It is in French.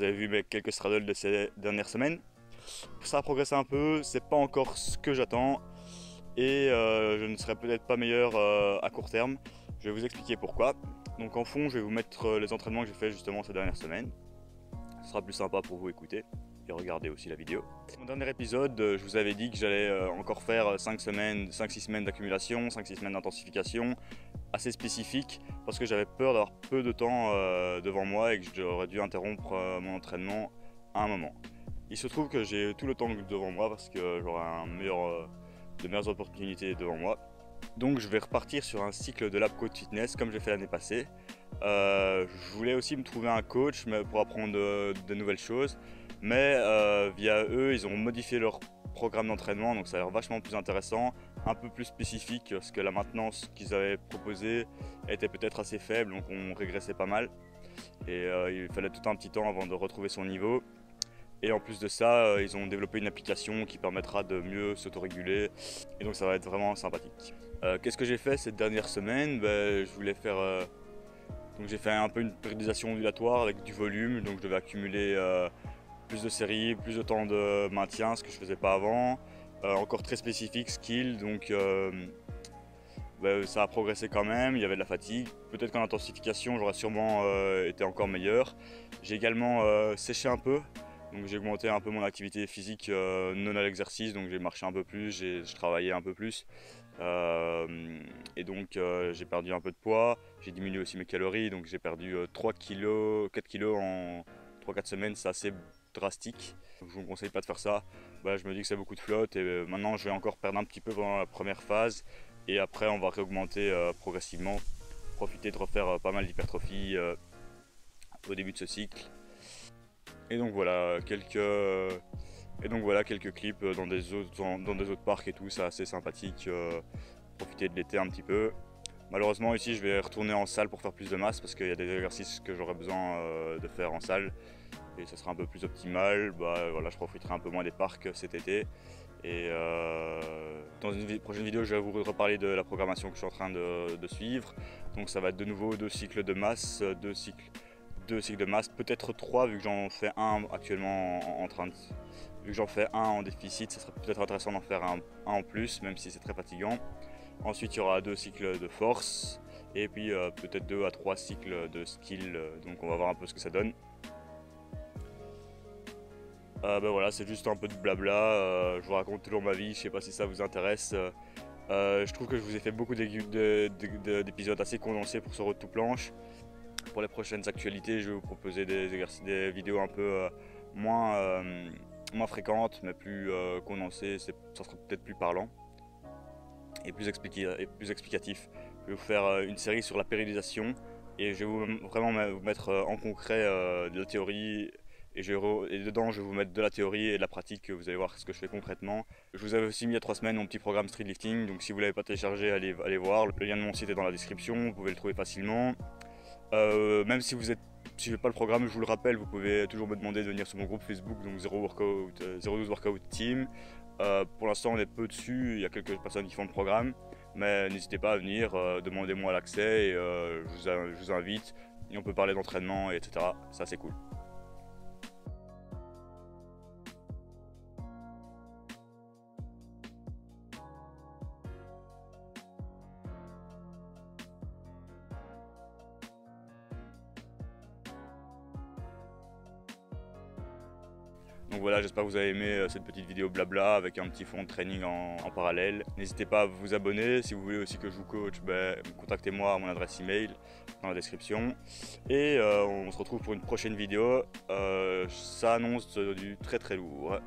vous avez vu mes quelques straddles de ces dernières semaines. Ça a progressé un peu, c'est pas encore ce que j'attends et je ne serai peut-être pas meilleur à court terme. Je vais vous expliquer pourquoi. Donc en fond, je vais vous mettre les entraînements que j'ai fait justement ces dernières semaines. Ce sera plus sympa pour vous écouter et regarder aussi la vidéo. Mon dernier épisode, je vous avais dit que j'allais encore faire 5-6 semaines d'accumulation, 5-6 semaines d'intensification, assez spécifique parce que j'avais peur d'avoir peu de temps devant moi et que j'aurais dû interrompre mon entraînement à un moment. Il se trouve que j'ai tout le temps devant moi parce que j'aurai de meilleures opportunités devant moi. Donc je vais repartir sur un cycle de Lab Coach Fitness comme j'ai fait l'année passée. Je voulais aussi me trouver un coach pour apprendre de nouvelles choses, mais via eux ils ont modifié leur programme d'entraînement, donc ça a l'air vachement plus intéressant, un peu plus spécifique parce que la maintenance qu'ils avaient proposée était peut-être assez faible, donc on régressait pas mal et il fallait tout un petit temps avant de retrouver son niveau. Et en plus de ça, ils ont développé une application qui permettra de mieux s'autoréguler et donc ça va être vraiment sympathique. Qu'est-ce que j'ai fait cette dernière semaine? Je voulais faire donc j'ai fait un peu une périodisation ondulatoire avec du volume, donc je devais accumuler plus de séries, plus de temps de maintien, ce que je faisais pas avant. Encore très spécifique, skill, donc ça a progressé quand même, il y avait de la fatigue. Peut-être qu'en intensification, j'aurais sûrement été encore meilleur. J'ai également séché un peu, donc j'ai augmenté un peu mon activité physique non à l'exercice, donc j'ai marché un peu plus, je travaillais un peu plus. Et donc j'ai perdu un peu de poids, j'ai diminué aussi mes calories, donc j'ai perdu 3 kg, 4 kg en 3-4 semaines, c'est assez drastique. Je ne vous conseille pas de faire ça. Je me dis que c'est beaucoup de flotte et maintenant je vais encore perdre un petit peu pendant la première phase et après on va réaugmenter progressivement, profiter de refaire pas mal d'hypertrophie au début de ce cycle. Et donc voilà quelques clips dans des autres parcs et tout, c'est assez sympathique, profiter de l'été un petit peu. Malheureusement ici je vais retourner en salle pour faire plus de masse parce qu'il y a des exercices que j'aurais besoin de faire en salle et ça sera un peu plus optimal. Voilà, je profiterai un peu moins des parcs cet été et dans une prochaine vidéo je vais vous reparler de la programmation que je suis en train de suivre. Donc ça va être de nouveau 2 cycles de masse, 2 cycles de masse, peut-être 3 vu que j'en fais un actuellement vu que j'en fais un en déficit, ça serait peut-être intéressant d'en faire un en plus, même si c'est très fatigant. Ensuite il y aura 2 cycles de force et puis peut-être 2 à 3 cycles de skill, donc on va voir un peu ce que ça donne. Voilà, c'est juste un peu de blabla, je vous raconte toujours ma vie, je sais pas si ça vous intéresse. Je trouve que je vous ai fait beaucoup d'épisodes assez condensés pour ce road to planche. Pour les prochaines actualités, je vais vous proposer des vidéos un peu moins fréquentes, mais plus condensées, ça sera peut-être plus parlant et plus explicatif. Je vais vous faire une série sur la périodisation et je vais vraiment vous mettre en concret de la théorie et dedans je vais vous mettre de la théorie et de la pratique, vous allez voir ce que je fais concrètement. Je vous avais aussi mis il y a 3 semaines mon petit programme Street Lifting, donc si vous ne l'avez pas téléchargé, allez voir, le lien de mon site est dans la description, vous pouvez le trouver facilement. Même si vous suivez pas le programme, je vous le rappelle, vous pouvez toujours me demander de venir sur mon groupe Facebook, donc 012 Workout Team. Pour l'instant on est peu dessus, il y a quelques personnes qui font le programme, mais n'hésitez pas à venir, demandez-moi l'accès et je vous invite et on peut parler d'entraînement, etc. Ça c'est cool. Donc voilà, j'espère que vous avez aimé cette petite vidéo blabla avec un petit fond de training en parallèle. N'hésitez pas à vous abonner, si vous voulez aussi que je vous coach, contactez-moi à mon adresse email dans la description. Et on se retrouve pour une prochaine vidéo, ça annonce du très lourd.